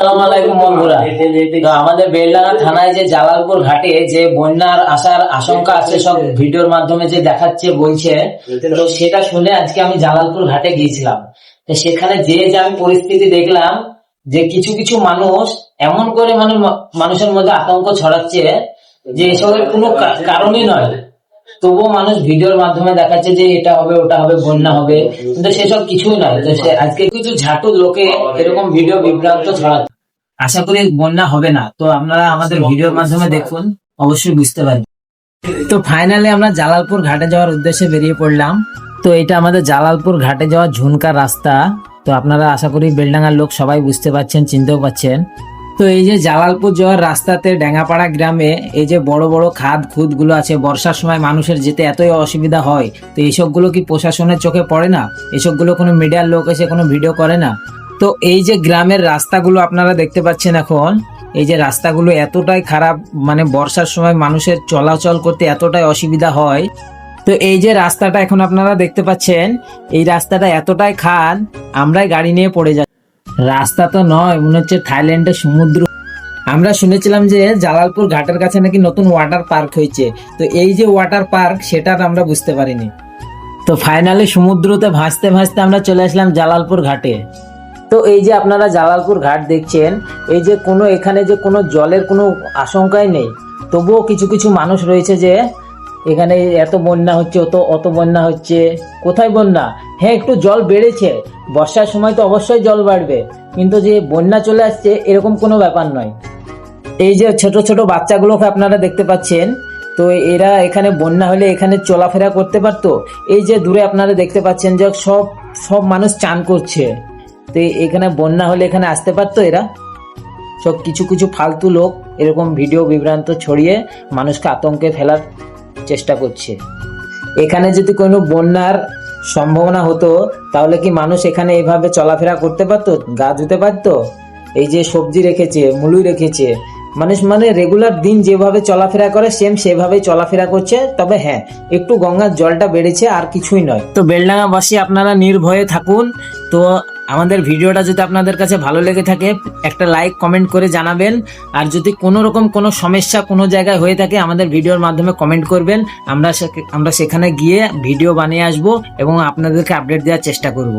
আসসালামু আলাইকুম বন্ধুরা। তো আমাদের বেলডাঙ্গা থানায় যে জালালপুর ঘাটে যে বন্যার আসার আশঙ্কা আছে সব ভিডিওর মাধ্যমে যে দেখাচ্ছে বলছে, তো সেটা শুনে আজকে আমি জালালপুর ঘাটে গিয়েছিলাম। তো সেখানে যে আমি পরিস্থিতি দেখলাম যে কিছু কিছু মানুষ এমন করে মানে মানুষের মধ্যে আতঙ্ক ছড়াচ্ছে যে এসবের কোনো কারণই নয়, তবুও মানুষ ভিডিওর মাধ্যমে দেখাচ্ছে যে এটা হবে ওটা হবে বন্যা হবে, কিন্তু সেসব কিছুই নয়। তো আজকে কিছু ঝাঁটু লোকে এরকম ভিডিও বিভ্রান্ত ছড়াচ্ছে। আশা করি বন্যা হবে না, তো আপনারা আমাদের ভিডিওর মাধ্যমে দেখুন, অবশ্যই বুঝতে পারবেন। তো ফাইনালি আমরা জালালপুর ঘাটে যাওয়ার উদ্দেশ্যে বেরিয়ে পড়লাম। তো এটা আমাদের জালালপুর ঘাটে যাওয়ার ঝুনকার রাস্তা। তো আপনারা আশা করি বেলডাঙ্গার লোক সবাই বুঝতে পারছেন, চিনতেও পাচ্ছেন। তো এই যে জালালপুর যাওয়ার রাস্তাতে ডেঙ্গাপাড়া গ্রামে এই যে বড় বড় খাদ খুদ গুলো আছে, বর্ষার সময় মানুষের যেতে এতই অসুবিধা হয়, তো এইসবগুলো কি প্রশাসনের চোখে পড়ে না? এসবগুলো কোনো মিডিয়ার লোক এসে কোনো ভিডিও করে না? তো এই যে গ্রামের রাস্তাগুলো আপনারা দেখতে পাচ্ছেন এখন, এই যে রাস্তাগুলো এতটাই খারাপ, মানে বর্ষার সময় মানুষের চলাচল করতে এতটাই অসুবিধা হয়। তো এই যে রাস্তাটা এখন আপনারা দেখতে পাচ্ছেন, এই রাস্তাটা এতটাই খাদ, আমরাই গাড়ি নিয়ে পড়ে যাই। রাস্তা তো নয়, মনে হচ্ছে থাইল্যান্ডের সমুদ্র। আমরা শুনেছিলাম যে জালালপুর ঘাটের কাছে নাকি নতুন ওয়াটার পার্ক হয়েছে, তো এই যে ওয়াটার পার্ক সেটা আমরা বুঝতে পারিনি। তো ফাইনালি সমুদ্রতে ভাসতে ভাসতে আমরা চলে আসলাম জালালপুর ঘাটে। তো এই যে আপনারা জালালপুর ঘাট দেখছেন, এই যে কোনো এখানে যে কোনো জলের কোনো আশঙ্কাই নেই, তবুও কিছু কিছু মানুষ রয়েছে যে এখানে এত বন্যা হচ্ছে, অত বন্যা হচ্ছে। কোথায় বন্যা? হ্যাঁ, একটু জল বেড়েছে, বর্ষার সময় তো অবশ্যই জল বাড়বে, কিন্তু যে বন্যা চলে আসছে এরকম কোনো ব্যাপার নয়। এই যে ছোট ছোট বাচ্চাগুলোকে আপনারা দেখতে পাচ্ছেন, তো এরা এখানে বন্যা হলে এখানে চলাফেরা করতে পারতো। এই যে দূরে আপনারা দেখতে পাচ্ছেন যে সব সব মানুষ চান করছে, তো এখানে বন্যা হলে এখানে আসতে পারতো এরা। সব কিছু কিছু ফালতু লোক এরকম ভিডিও বিভ্রান্ত ছড়িয়ে মানুষকে আতঙ্কে ফেলার চেষ্টা করছে। এখানে যদি কোনো বন্যার সম্ভাবনা হতো তাহলে কি মানুষ এখানে এভাবে চলাফেরা করতে পারতো, গা ধুতে পারতো? এই যে সবজি রেখেছে, মুলুই রেখেছে, মানুষ মানে রেগুলার দিন যেভাবে চলাফেরা করে সেম সেভাবেই চলাফেরা করছে। তবে হ্যাঁ, একটু গঙ্গার জলটা বেড়েছে, আর কিছুই নয়। তো বেলডাঙ্গাবাসী আপনারা নির্ভয়ে থাকুন। তো আমাদের ভিডিওটা যদি আপনাদের কাছে ভালো লেগে থাকে একটা লাইক কমেন্ট করে জানাবেন। আর যদি কোনো রকম কোনো সমস্যা কোনো জায়গায় হয়ে থাকে আমাদের ভিডিওর মাধ্যমে কমেন্ট করবেন, আমরা সেখানে গিয়ে ভিডিও বানিয়ে আসবো এবং আপনাদেরকে আপডেট দেওয়ার চেষ্টা করব।